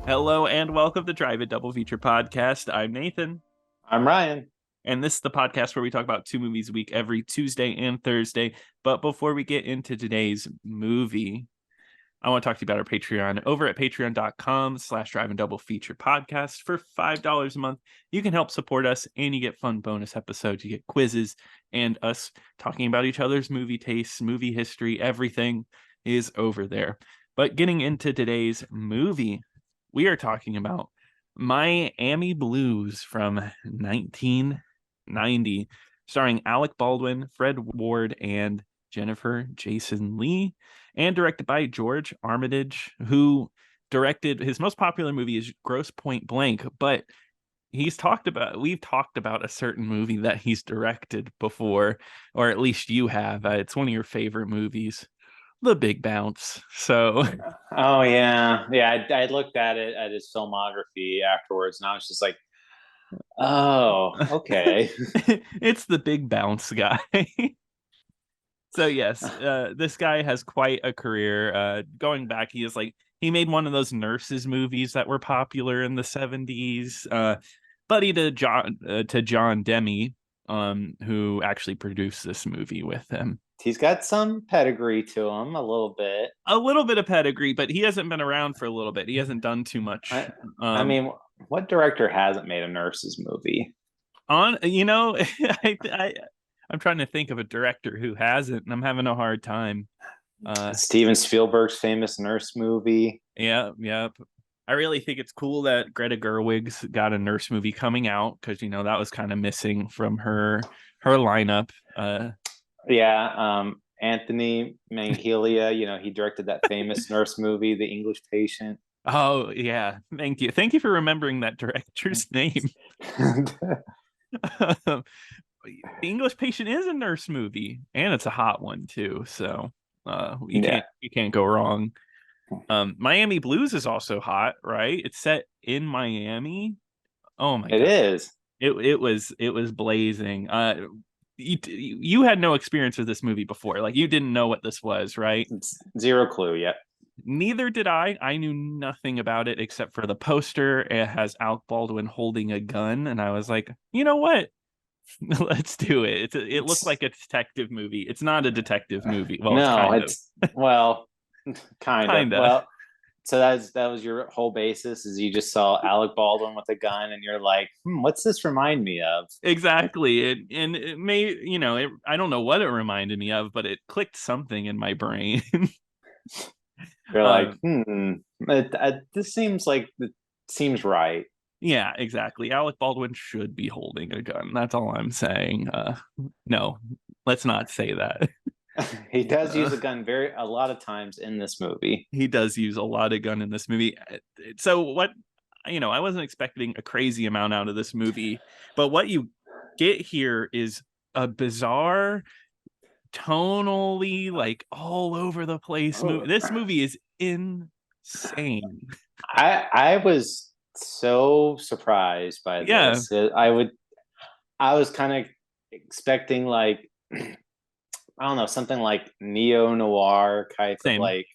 Hello and welcome to Drive a Double Feature Podcast. I'm Nathan, I'm Ryan. and this is the podcast where we talk about two movies a week every Tuesday and Thursday. But before we get into today's movie, I want to talk to you about our Patreon. Over at patreon.com/drive and double feature podcast for $5 a month. You can help support us and you get fun bonus episodes. You get quizzes and us talking about each other's movie tastes, movie history, everything is over there. But getting into today's movie, we are talking about Miami Blues from 1990, starring Alec Baldwin, Fred Ward, and Jennifer Jason Leigh, and directed by George Armitage, who directed his most popular movie is Gross Point Blank, but we've talked about a certain movie that he's directed before, or at least you have. It's one of your favorite movies, The Big Bounce. So Oh yeah. I looked at it at his filmography afterwards, and I was just like, "Oh, okay." it's The Big Bounce guy. So yes, this guy has quite a career. Going back, he made one of those nurses movies that were popular in the 70s. Buddy to John Demme, who actually produced this movie with him. He's got some pedigree to him, a little bit. A little bit of pedigree, but he hasn't been around for a little bit. He hasn't done too much. I, I Um, mean, what director hasn't made a nurse's movie? on you know, I'm trying to think of a director who hasn't, and I'm having a hard time. Steven Spielberg's famous nurse movie. Yeah. I really think it's cool that Greta Gerwig's got a nurse movie coming out because that was kind of missing from her lineup. Anthony Manghiglia, he directed that famous nurse movie, The English Patient. Oh yeah, thank you for remembering that director's name. The English Patient is a nurse movie, and it's a hot one too. So Yeah, you can't go wrong. Miami Blues is also hot, right? It's set in Miami. Oh my it god, is. it was blazing. You had no experience with this movie before, like you didn't know what this was, right? It's zero clue yet. Neither did I. I knew nothing about it except for the poster. It has Alec Baldwin holding a gun, and I was like, you know what? Let's do it. It looked It's like a detective movie. It's not a detective movie. Well, it's no, kind of, it's well, kind of. kind of. Well, so that was your whole basis is you just saw Alec Baldwin with a gun and you're like, what's this remind me of? Exactly. And it may, I don't know what it reminded me of, but it clicked something in my brain. You're like, um, this seems right. yeah, exactly. Alec Baldwin should be holding a gun. That's all I'm saying. No, let's not say that. He does use Uh, a gun a lot of times in this movie. he does use a lot of gun in this movie. So what, I wasn't expecting a crazy amount out of this movie, but what you get here is a bizarre, tonally, like all over the place movie. Oh, This movie is insane. I was so surprised by Yeah, this. I was kind of expecting like I don't know, something like neo noir type of same. like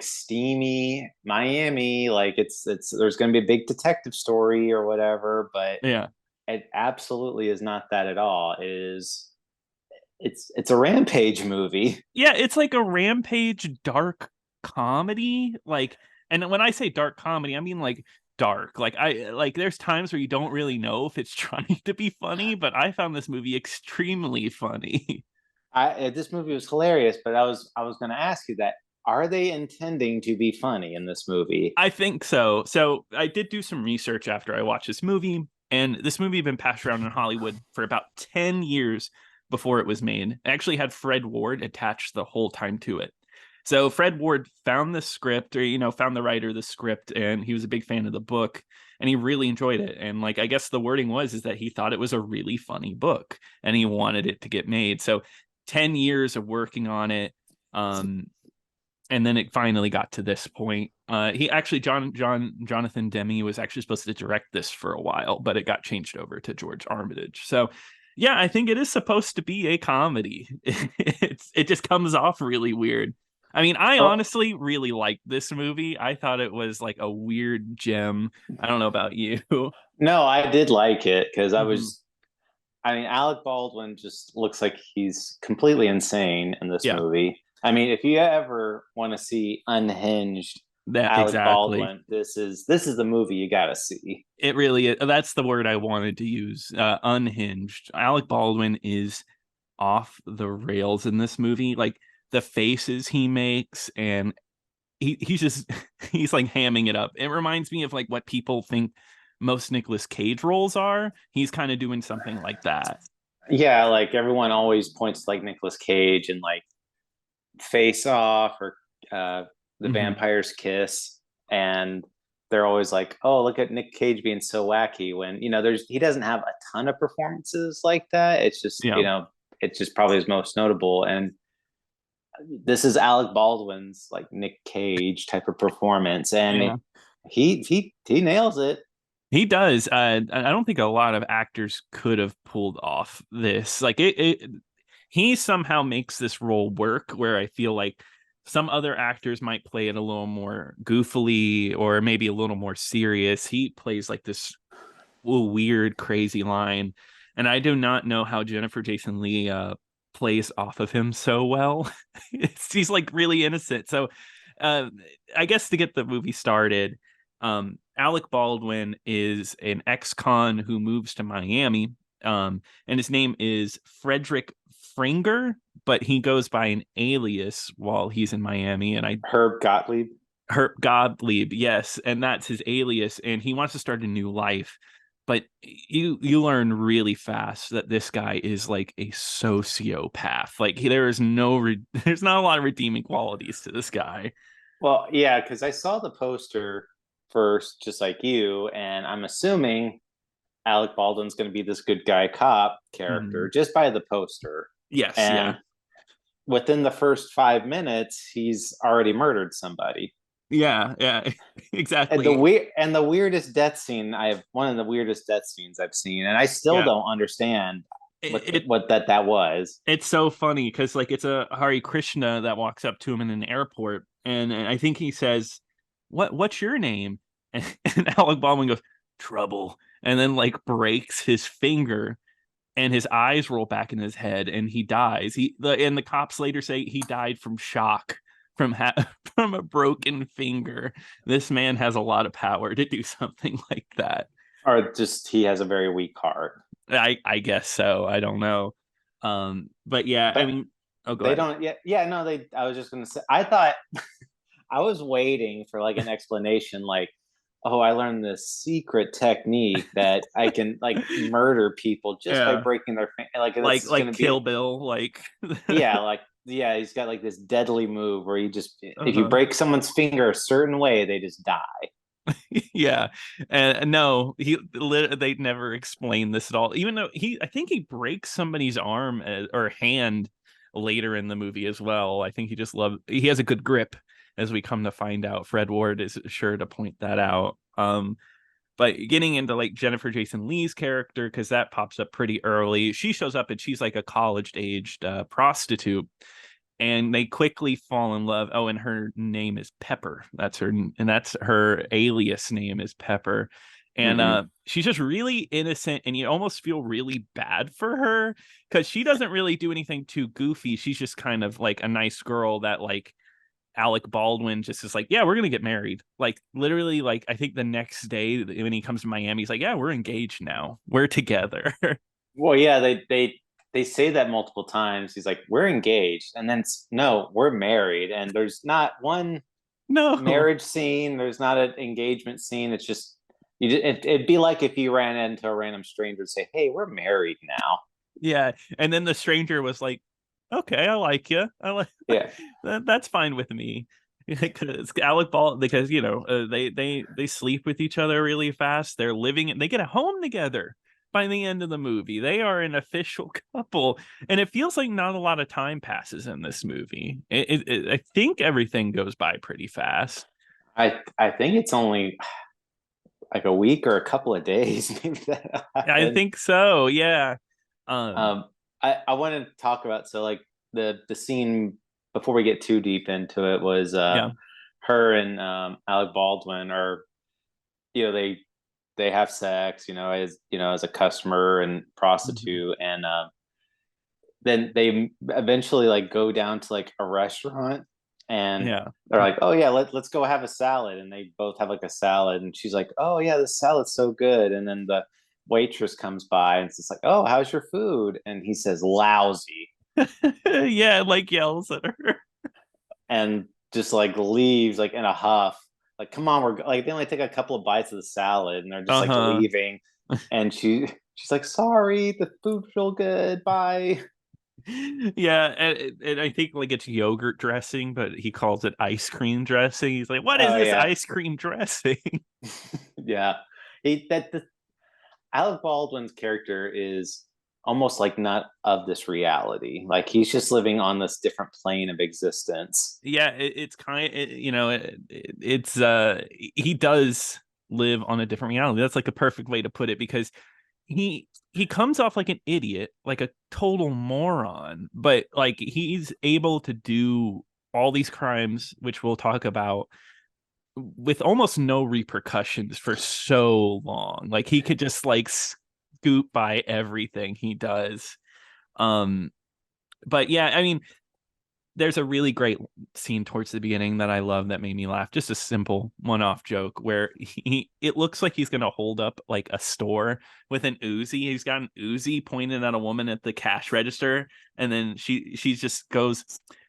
steamy Miami, like it's there's going to be a big detective story or whatever, but Yeah. it absolutely is not that at all. It is it's a rampage movie. Yeah, it's like a rampage dark comedy. Like, and when I say dark comedy, I mean like dark. Like there's times where you don't really know if it's trying to be funny, but I found this movie extremely funny. This movie was hilarious, but I was going to ask you that, are they intending to be funny in this movie? I think so. So I did do some research after I watched this movie, and this movie had been passed around in Hollywood for about 10 years before it was made. It actually had Fred Ward attached the whole time to it. So Fred Ward found the script, or found the writer of the script, and he was a big fan of the book, and he really enjoyed it. And like I guess the wording was is that he thought it was a really funny book, and he wanted it to get made. So 10 years of working on it. And then it finally got to this point. He actually Jonathan Demme was actually supposed to direct this for a while, but it got changed over to George Armitage. So yeah, I think it is supposed to be a comedy. It just comes off really weird. I mean, I Oh honestly really liked this movie. I thought it was like a weird gem. I don't know about you. no, I did like it because Mhm. I mean, Alec Baldwin just looks like he's completely insane in this Yeah, movie. I mean, if you ever want to see unhinged that Alec exactly. Baldwin, this is the movie you got to see. It really is. That's the word I wanted to use. Unhinged. Alec Baldwin is off the rails in this movie. Like the faces he makes, and he's just he's like hamming it up. It reminds me of like what people think most Nicolas Cage roles are. He's kind of doing something like that. Yeah, like everyone always points to like Nicolas Cage and like Face Off or uh, The Hmm. Vampire's Kiss, and they're always like, "Oh, look at Nick Cage being so wacky." When he doesn't have a ton of performances like that. It's just Yeah, it's just probably his most notable. And this is Alec Baldwin's like Nick Cage type of performance, and yeah. he nails it. He does. I don't think a lot of actors could have pulled off this. Like he somehow makes this role work. Where I feel like some other actors might play it a little more goofily or maybe a little more serious. He plays like this weird, crazy line, and I do not know how Jennifer Jason Leigh plays off of him so well. He's like really innocent. So, uh, I guess to get the movie started, Alec Baldwin is an ex-con who moves to Miami, and his name is Frederick Frenger, but he goes by an alias while he's in Miami, and I Herb Gottlieb. Herb Gottlieb, yes, and that's his alias, and he wants to start a new life. But you learn really fast that this guy is like a sociopath. Like there is there's not a lot of redeeming qualities to this guy. Well, yeah, because I saw the poster first, just like you, and I'm assuming Alec Baldwin's going to be this good guy cop character Mhm. just by the poster. Yes, yeah, And within the first 5 minutes, he's already murdered somebody. yeah, And the exactly. weird and the weirdest death scene I have one of the weirdest death scenes I've seen, and I still Yeah, don't understand it what that was. it's so funny because like it's a Hari Krishna that walks up to him in an airport, and I think he says, what's your name?" And Alec Baldwin goes, "Trouble," and then like breaks his finger, and his eyes roll back in his head, and he dies. And the cops later say he died from shock from from a broken finger. This man has a lot of power to do something like that. Or just he has a very weak heart. I guess so. I don't know. But yeah, I But mean, oh, go they ahead. don't yeah, no, they I was just gonna say I thought I was waiting for like an explanation like, oh, I learned this secret technique that I can like murder people just by Yeah, breaking their like this is like gonna be Kill Bill, like yeah, like yeah, he's got like this deadly move where you just if you uh-huh. break someone's finger a certain way, they just die. Yeah, and no, they never explain this at all. Even though I think he breaks somebody's arm or hand later in the movie as well. I think he has a good grip, as we come to find out. Fred Ward is sure to point that out. But getting into like Jennifer Jason Leigh's character, because that pops up pretty early. She shows up and she's like a college aged prostitute, and they quickly fall in love. Oh, and her name is Pepper. That's her alias name is Pepper. And Mm-hmm. she's just really innocent, and you almost feel really bad for her because she doesn't really do anything too goofy. She's just kind of like a nice girl that like Alec Baldwin just is like, yeah, we're gonna get married. Like literally, like I think the next day when he comes to Miami, he's like, yeah, we're engaged now. We're together. Well, yeah, they say that multiple times. He's like, "We're engaged," and then no, we're married. And there's not one No. marriage scene. There's not an engagement scene. It's just it'd be like if you ran into a random stranger and say, "Hey, we're married now." Yeah. And then the stranger was like, okay, I like you. I like Yeah. that's fine with me. Because Alec Ball, because they sleep with each other really fast. They're living, they get a home together by the end of the movie. They are an official couple, and it feels like not a lot of time passes in this movie. I think everything goes by pretty fast. I think it's only like a week or a couple of days maybe that I happened. think so. Yeah. Um. Um, I wanted to talk about so like the scene. before we get too deep into it, was Yeah. her and Alec Baldwin are, they have sex, as a customer and Mhm. prostitute, and then they eventually like go down to like a restaurant, and Yeah. they're like, oh yeah, let's go have a salad, and they both have like a salad, and she's like, oh yeah, this salad's so good, and then the waitress comes by and it's like, oh, how's your food, and he says lousy, Yeah, like yells at her. and just like leaves like in a huff, like, come on, we're like, they only take a couple of bites of the salad and they're just like Uh-huh. leaving, and she's like, sorry, the food's real good, bye. Yeah, and I think like it's yogurt dressing, but he calls it ice cream dressing. He's like, "What is Oh this yeah. ice cream dressing?" Yeah, the Alec Baldwin's character is almost like not of this reality. Like he's just living on this different plane of existence. Yeah, it's kind of, it's he does live on a different reality. That's like a perfect way to put it because he comes off like an idiot, like a total moron, but like he's able to do all these crimes, which we'll talk about, with almost no repercussions for so long. Like he could just like scoot by everything he does. Um, but yeah, I mean, there's a really great scene towards the beginning that I love that made me laugh. Just a simple one-off joke where it looks like he's gonna hold up like a store with an Uzi. He's got an Uzi pointed at a woman at the cash register, and then she just goes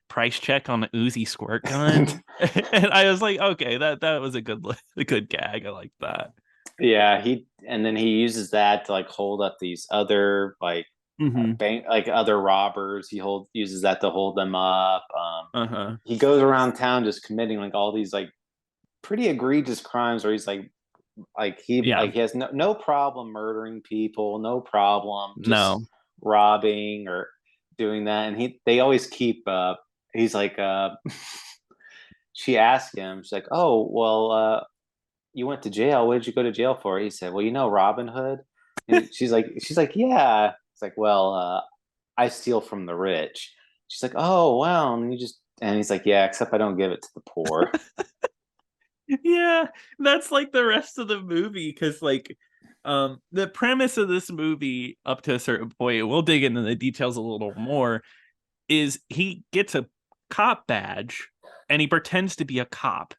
price check on the Uzi squirt gun. And I was like, okay, that was a good gag. I like that. Yeah, and then he uses that to like hold up these other like Mm-hmm. bank, like other robbers. Uses that to hold them up. Uh-huh. He goes around town just committing like all these like pretty egregious crimes where he's Yeah. he has no problem murdering people, no problem just No. robbing or doing that, and they always keep he's like she asked him, she's like, oh well, you went to jail, what did you go to jail for? He said, well, Robin Hood. And she's like, yeah. It's like, well, I steal from the rich. She's like, oh wow. And he's like, yeah, except I don't give it to the poor. Yeah, that's like the rest of the movie because like the premise of this movie up to a certain point, we'll dig into the details a little more, is he gets a cop badge and he pretends to be a cop.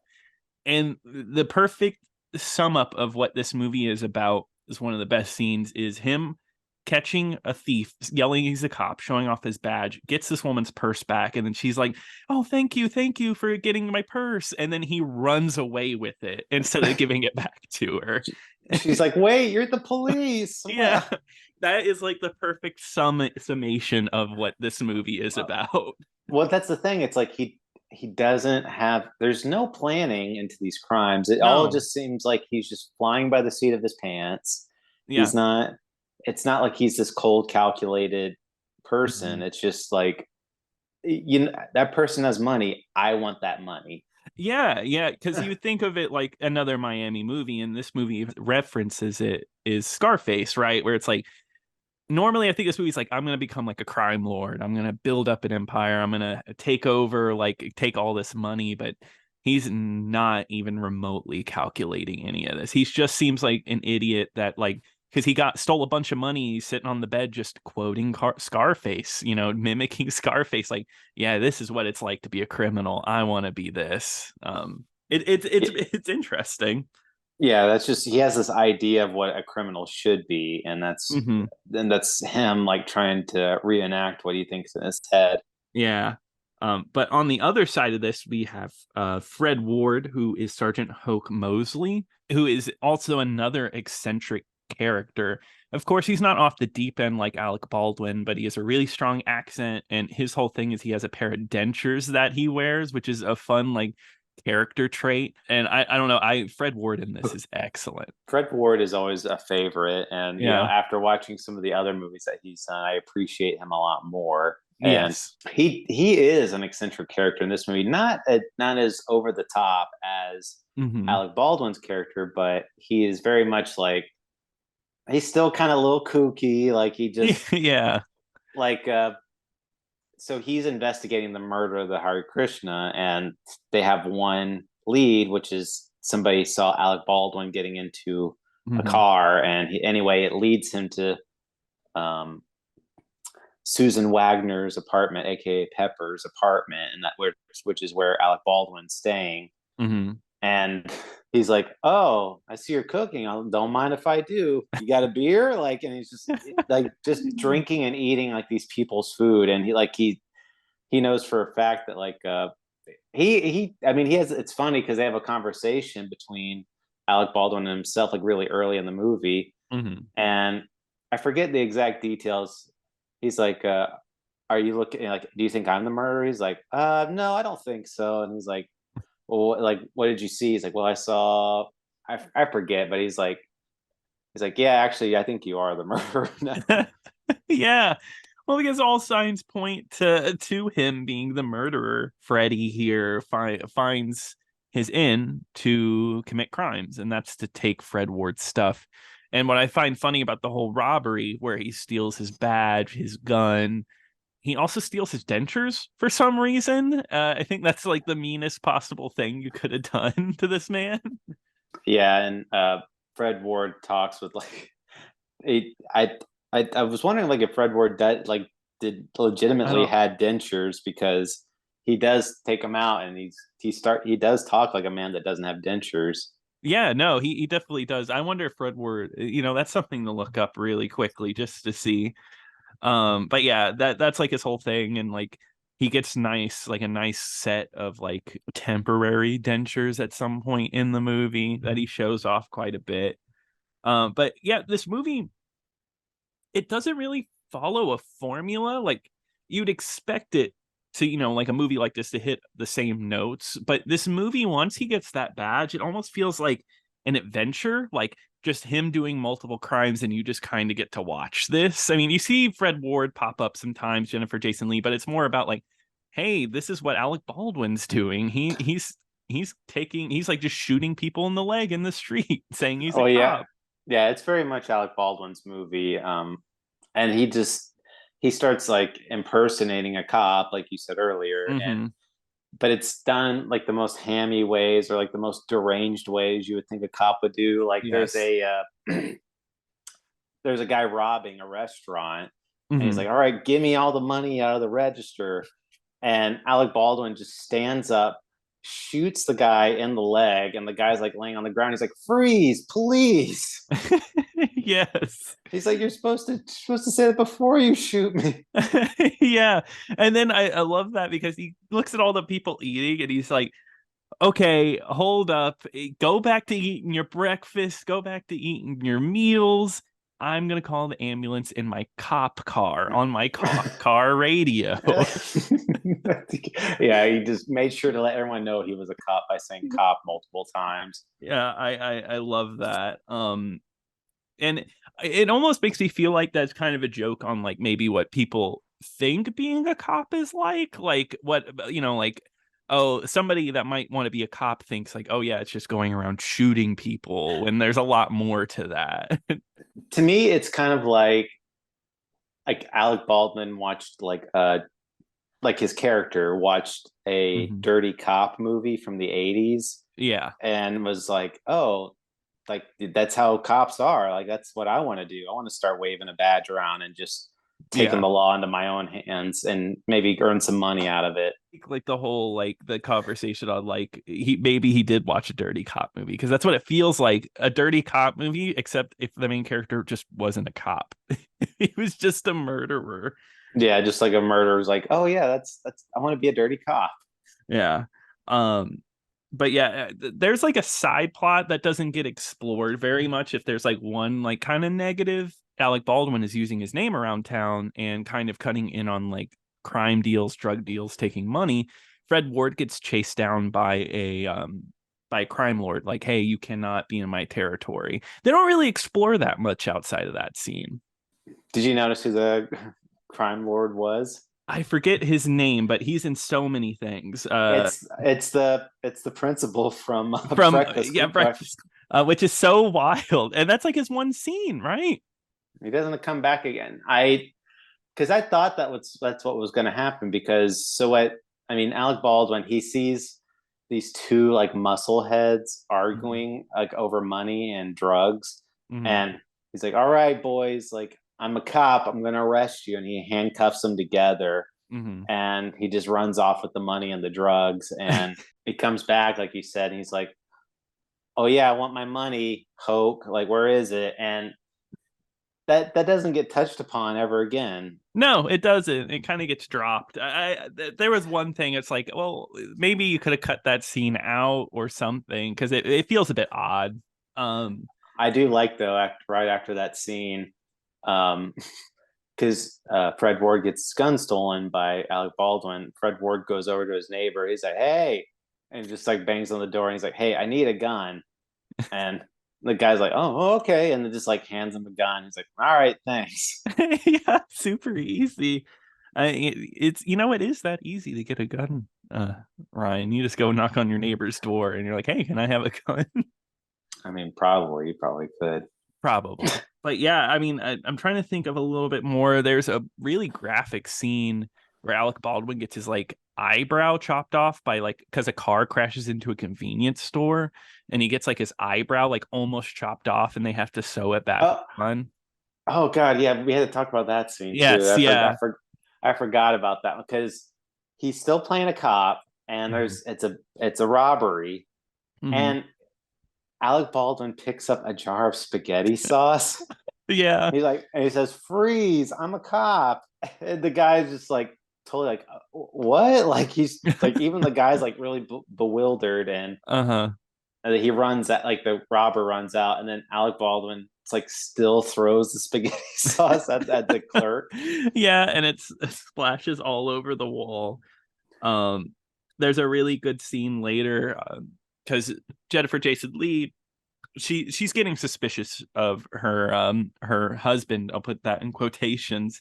And the perfect sum up of what this movie is about is one of the best scenes is him catching a thief, yelling he's a cop, showing off his badge, gets this woman's purse back, and then she's like, oh, thank you for getting my purse. And then he runs away with it instead of giving it back to her. She's like, wait, you're the police. Yeah. That is like the perfect summation of what this movie is about. Well, that's the thing. It's like he doesn't have. There's no planning into these crimes. It all No. just seems like he's just flying by the seat of his pants. Yeah. He's not. It's not like he's this cold, calculated person. Mhm. It's just like, that person has money. I want that money. Yeah, yeah, because you think of it like another Miami movie, and this movie references it is Scarface, right? Where it's like normally I think this movie's like I'm gonna become like a crime lord, I'm gonna build up an empire, I'm gonna take over, like take all this money, but he's not even remotely calculating any of this. He just seems like an idiot that like because he got stole a bunch of money he's sitting on the bed just quoting Scarface, mimicking Scarface, like, yeah, this is what it's like to be a criminal, I want to be this. It's interesting. Yeah, that's just, he has this idea of what a criminal should be, and Hmm. that's him like trying to reenact what he thinks in his head. Yeah. But on the other side of this, we have Fred Ward, who is Sergeant Hoke Mosley, who is also another eccentric character. Of course, he's not off the deep end like Alec Baldwin, but he has a really strong accent, and his whole thing is he has a pair of dentures that he wears, which is a fun like character trait. And I don't know, I Fred Ward in this is excellent. Fred Ward is always a favorite, and Yeah. after watching some of the other movies that he's done, I appreciate him a lot more. And Yes. he is an eccentric character in this movie, not as over the top as Hmm. Alec Baldwin's character, but he is very much like, he's still kind of a little kooky, like he just Yeah. like so he's investigating the murder of the Hare Krishna, and they have one lead, which is somebody saw Alec Baldwin getting into a Mm-hmm. car, and anyway, it leads him to um, Susan Wagner's apartment, aka Pepper's apartment, and which is where Alec Baldwin's staying. Mm-hmm. And he's like, "Oh, I see you're cooking. I don't mind if I do. You got a beer?" Like, and he's just drinking and eating like these people's food, and he knows for a fact that like I mean he has. It's funny because they have a conversation between Alec Baldwin and himself like really early in the movie, Mm-hmm. and I forget the exact details. He's like, "Are you looking like? Do you think I'm the murderer?" He's like, No, I don't think so." And he's like, "Well, like, what did you see?" He's like, "Well, I saw." I forget, but he's like, "Yeah, actually, I think you are the murderer." Yeah. Well, because all signs point to him being the murderer. Freddy here finds his in to commit crimes, and that's to take Fred Ward's stuff. And what I find funny about the whole robbery, where he steals his badge, his gun, he also steals his dentures for some reason. I think that's like the meanest possible thing you could have done to this man. Yeah, and Fred Ward talks with like he, I was wondering like if Fred Ward did I legitimately don't. had dentures because he does take them out and he does talk like a man that doesn't have dentures. Yeah, no, he definitely does. I wonder if Fred Ward, that's something to look up really quickly just to see. But yeah, that's like his whole thing, and like he gets a nice set of like temporary dentures at some point in the movie that he shows off quite a bit. But yeah, this movie, it doesn't really follow a formula. Like you'd expect it to, like a movie like this to hit the same notes. But this movie, once he gets that badge, it almost feels like an adventure, like just him doing multiple crimes, and you just kind of get to watch this. I mean, you see Fred Ward pop up sometimes, Jason Leigh, but it's more about like, hey, this is what Alec Baldwin's doing. He's like just shooting people in the leg in the street, saying he's a Oh yeah, cop. yeah, it's very much Alec Baldwin's movie. And he starts like impersonating a cop, like you said earlier, and Mm-hmm. but it's done like the most hammy ways or like the most deranged ways you would think a cop would do. Like Yes. there's a guy robbing a restaurant, and he's Mm-hmm. like, "All right, give me all the money out of the register." And Alec Baldwin just stands up, shoots the guy in the leg, and the guy's like laying on the ground. He's like, "Freeze, please." Yes. He's like, "You're supposed to say that before you shoot me." Yeah. And then I love that because he looks at all the people eating and he's like, okay, hold up. Go back to eating your breakfast. Go back to eating your meals. I'm going to call the ambulance in my cop car on my car radio. Yeah, he just made sure to let everyone know he was a cop by saying cop multiple times. Yeah, I love that. And it almost makes me feel like that's kind of a joke on like maybe what people think being a cop is like what like, oh, somebody that might want to be a cop thinks like, oh yeah, it's just going around shooting people, and there's a lot more to that. To me, it's kind of like Alec Baldwin watched like his character watched a Mhm. dirty cop movie from the 80s Yeah. and was like, "Oh, like that's how cops are. Like that's what I want to do. I want to start waving a badge around and just taking Yeah. the law into my own hands and maybe earn some money out of it." Like the whole like the conversation on like he did watch a dirty cop movie, because that's what it feels like, a dirty cop movie, except if the main character just wasn't a cop. He was just a murderer. Yeah, just like a murderer was like, "Oh yeah, that's I want to be a dirty cop." Yeah. Um, but yeah, there's like a side plot that doesn't get explored very much. If there's like one like kind of negative, Alec Baldwin is using his name around town and kind of cutting in on like crime deals, drug deals, taking money. Fred Ward gets chased down by a crime lord, like, hey, you cannot be in my territory. They don't really explore that much outside of that scene. Did you notice who the crime lord was? I forget his name, but he's in so many things. It's the principal from From Breakfast yeah, breakfast, which is so wild, and that's like his one scene, right? He doesn't come back again. because I thought that's what was going to happen. Because so what? I mean, Alec Baldwin, he sees these two like muscle heads Mhm. arguing like over money and drugs, Mhm. and he's like, "All right, boys, like I'm a cop. I'm going to arrest you," and he handcuffs them together, Mhm. and he just runs off with the money and the drugs, and he comes back like you said, and he's like, "Oh yeah, I want my money, Hoke. Like, where is it?" And that doesn't get touched upon ever again. No, it doesn't. It kind of gets dropped. There was one thing. It's like, well, maybe you could have cut that scene out or something because it feels a bit odd. Um, I do like though, right after that scene, um, because Fred Ward gets his gun stolen by Alec Baldwin. Fred Ward goes over to his neighbor. He's like, "Hey," and just like bangs on the door. And he's like, "Hey, I need a gun." And the guy's like, "Oh, okay," and then just like hands him a gun. He's like, "All right, thanks." yeah, super easy. It's it is that easy to get a gun. Ryan, you just go knock on your neighbor's door and you're like, "Hey, can I have a gun?" I mean, probably you probably could. Probably. But yeah, I mean, I'm trying to think of a little bit more. There's a really graphic scene where Alec Baldwin gets his like eyebrow chopped off by like because a car crashes into a convenience store and he gets like his eyebrow like almost chopped off and they have to sew it back Oh, on. oh God, yeah, we had to talk about that scene too. Yes, yeah. I forgot about that because he's still playing a cop, and Mhm. it's a robbery, Mhm. and Alec Baldwin picks up a jar of spaghetti sauce. Yeah. And he says, "Freeze! I'm a cop." And the guy's just like totally like, "What?" Like he's like, even the guy's like really bewildered, Uh-huh. and he runs at like the robber runs out, and then Alec Baldwin it's like still throws the spaghetti sauce at the clerk. Yeah, and it splashes all over the wall. Um, there's a really good scene later because Jennifer Jason Leigh she's getting suspicious of her husband. I'll put that in quotations.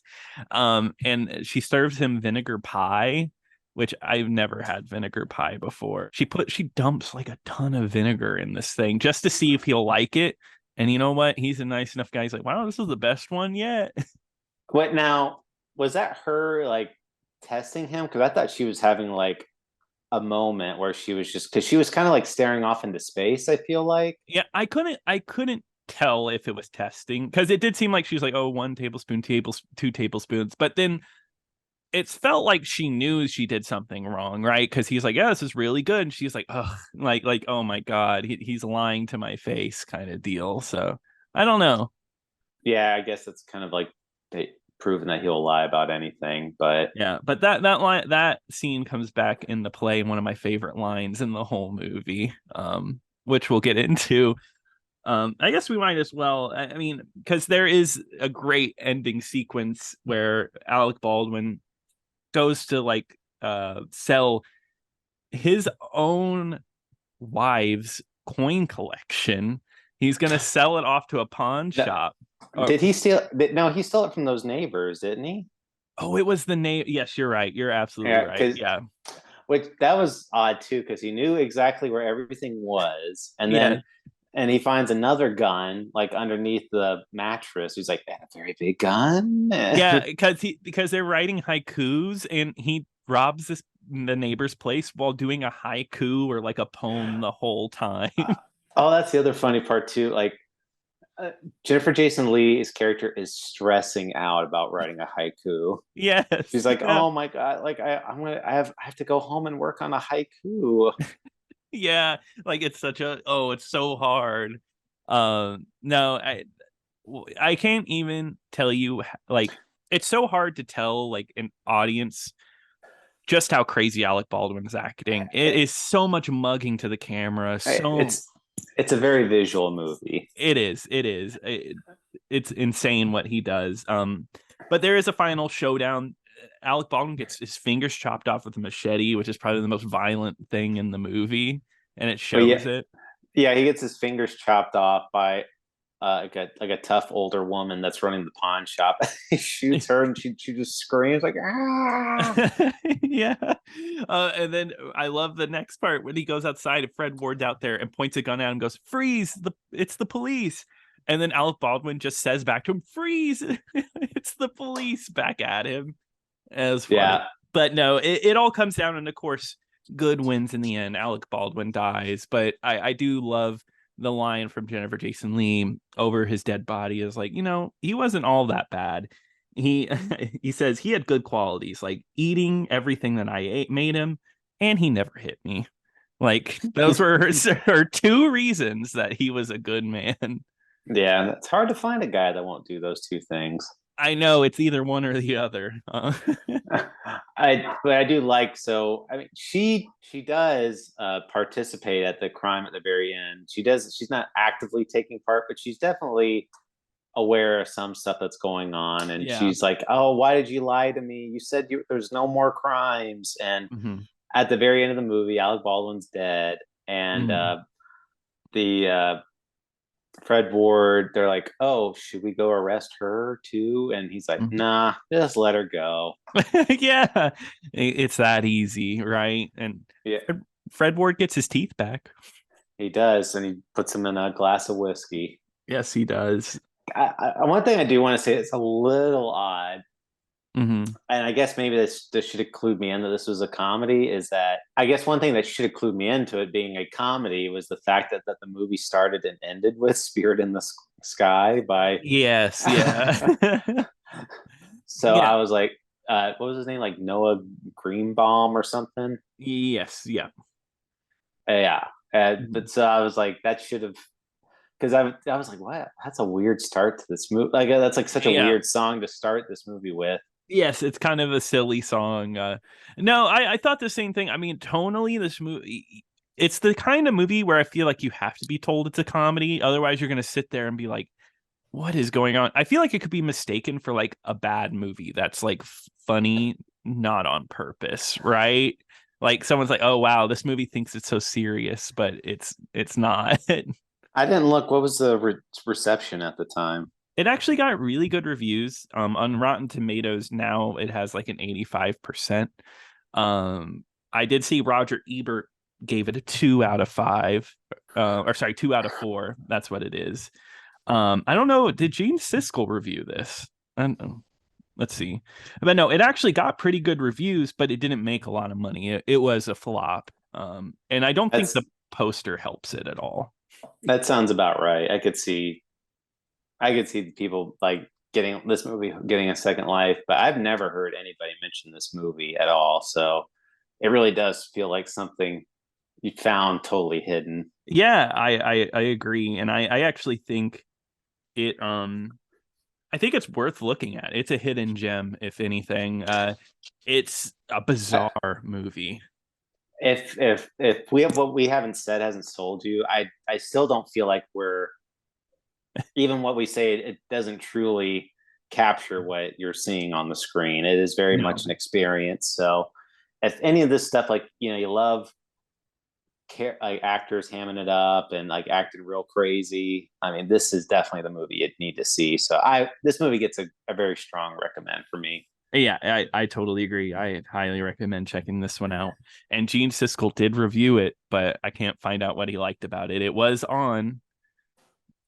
And she serves him vinegar pie, which I've never had vinegar pie before. She dumps like a ton of vinegar in this thing just to see if he'll like it. And you know what? He's a nice enough guy. He's like, wow, this is the best one yet. What now? Was that her like testing him? Because I thought she was having like a moment where she was just because she was kind of like staring off into space. I feel like. Yeah, I couldn't tell if it was testing because it did seem like she was like, oh, 1 tablespoon, 2 tablespoons, but then it felt like she knew she did something wrong, right? Because he's like, yeah, this is really good, and she's like, oh, like, oh my god, he's lying to my face, kind of deal. So I don't know. Yeah, I guess it's kind of like they proven that he'll lie about anything, but Yeah, but that scene comes back into play. One of my favorite lines in the whole movie, which we'll get into. I guess we might as well. I mean, because there is a great ending sequence where Alec Baldwin goes to like sell his own wife's coin collection. He's gonna sell it off to a pawn shop. Oh, did he steal? No, he stole it from those neighbors, didn't he? oh, it was the name. Yes, you're right. You're absolutely Yeah, right. because Yeah, which that was odd too, because he knew exactly where everything was, yeah, and he finds another gun like underneath the mattress. He's like, "That a very big gun." yeah. Because they're writing haikus, and he robs the neighbor's place while doing a haiku or like a poem the whole time. Oh, that's the other funny part too. Like Jennifer Jason Leigh's character is stressing out about writing a haiku. Yes, She's like, yeah, "Oh my god! Like I have to go home and work on a haiku." yeah. Like it's such a it's so hard. No, I can't even tell you like it's so hard to tell like an audience just how crazy Alec Baldwin is acting. It It, is so much mugging to the camera. So it's it's a very visual movie. it's insane what he does. But there is a final showdown. Alec Baldwin gets his fingers chopped off with a machete, which is probably the most violent thing in the movie, and it But shows it. yeah, he gets his fingers chopped off by like a tough older woman that's running the pawn shop. He shoots her, and she just screams like ah. yeah. And then I love the next part when he goes outside and Fred Ward's out there and points a gun at him and goes, freeze, it's the police. And then Alec Baldwin just says back to him, freeze. it's the police back at him. As funny. Yeah. But no, it all comes down, and of course, good wins in the end. Alec Baldwin dies, but I do love the line from Jennifer Jason Leigh over his dead body is like, he wasn't all that bad. He he says he had good qualities, like eating everything that I made him, and he never hit me. Like those were her two reasons that he was a good man. Yeah, it's hard to find a guy that won't do those two things. I know it's either one or the other. But I do like, so I mean she does participate at the crime at the very end. She's not actively taking part, but she's definitely aware of some stuff that's going on, and Yeah. she's like, oh, why did you lie to me? You said there's no more crimes. And at the very end of the movie, Alec Baldwin's dead, and the Fred Ward, they're like, oh, should we go arrest her too? And he's like, nah, just let her go. Yeah, it's that easy, right? And yeah, Fred Ward gets his teeth back. He does, and he puts them in a glass of whiskey. Yes, he does. One thing I do want to say, it's a little odd, and I guess maybe this should have clued me in that this was a comedy, is that I guess one thing that should have clued me into it being a comedy was the fact that the movie started and ended with Spirit in the Sky by... Yes, yeah. So yeah. I was like, what was his name? Like Noah Greenbaum or something? Yes, yeah. Yeah. But so I was like, that should have... Because I was like, what? That's a weird start to this movie. Like, that's like such a weird song to start this movie with. Yes, it's kind of a silly song. No, I thought the same thing. I mean, tonally, this movie, it's the kind of movie where I feel like you have to be told it's a comedy. Otherwise, you're going to sit there and be like, what is going on? I feel like it could be mistaken for like a bad movie that's like funny, not on purpose, right? Like someone's like, oh, wow, this movie thinks it's so serious, but it's not. I didn't look. What was the reception at the time? It actually got really good reviews. On Rotten Tomatoes now it has like an 85%. I did see Roger Ebert gave it a 2 out of 5. Or sorry, 2 out of 4. That's what it is. I don't know. Did Gene Siskel review this? Let's see. But no, it actually got pretty good reviews, but it didn't make a lot of money. It was a flop. And I don't think the poster helps it at all. That sounds about right. I could see people like getting this movie getting a second life, but I've never heard anybody mention this movie at all. So it really does feel like something you found totally hidden. Yeah, I agree. And I actually think it I think it's worth looking at. It's a hidden gem, if anything. It's a bizarre movie. If we have what we haven't said hasn't sold you, I still don't feel like we're... even what we say, it doesn't truly capture what you're seeing on the screen. It is very much an experience. So if any of this stuff, like, you love like actors hamming it up and like acting real crazy, I mean, this is definitely the movie you'd need to see. So this movie gets a very strong recommend for me. Yeah, I totally agree. I highly recommend checking this one out. And Gene Siskel did review it, but I can't find out what he liked about it. It was on...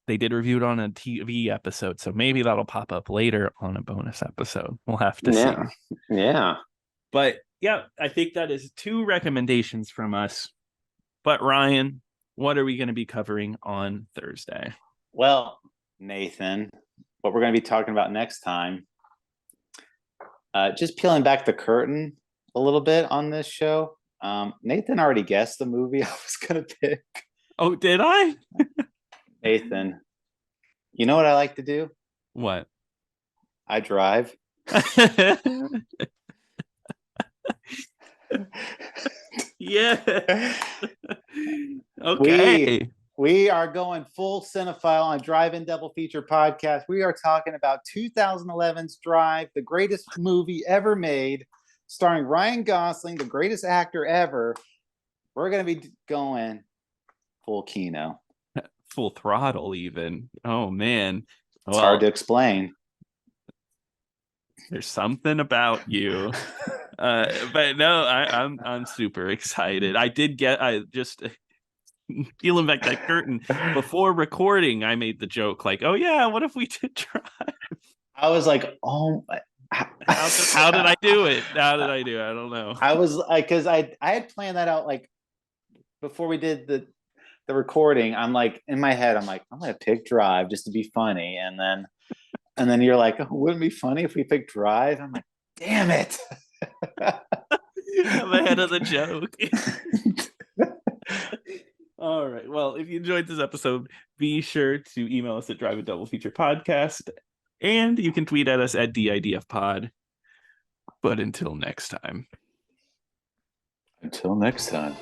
They did review it on a TV episode, so maybe that'll pop up later on a bonus episode. We'll have to see. Yeah. But yeah, I think that is 2 recommendations from us. But Ryan, what are we going to be covering on Thursday? Well, Nathan, what we're going to be talking about next time, just peeling back the curtain a little bit on this show. Nathan already guessed the movie I was going to pick. Oh, did I? Nathan, you know what I like to do? What? I drive. Yeah. Okay. We are going full cinephile on Drive-In Double Feature Podcast. We are talking about 2011's Drive, the greatest movie ever made, starring Ryan Gosling, the greatest actor ever. We're going to be going full Kino. Full throttle, even. Oh man, it's hard to explain. There's something about you, but no, I'm super excited. I just peeling back that curtain before recording. I made the joke like, oh yeah, what if we did Drive? I was like, oh my. How did I do it? How did I do it? I don't know. I was like, because I had planned that out like before we did the recording. I'm like in my head, I'm like, I'm gonna pick Drive just to be funny, and then you're like, oh, wouldn't it be funny if we picked Drive? I'm like, damn it. I'm ahead of the joke. All right. Well, if you enjoyed this episode, be sure to email us at driveindoublefeaturepodcast, and you can tweet at us at DIDFpod. But until next time. Until next time.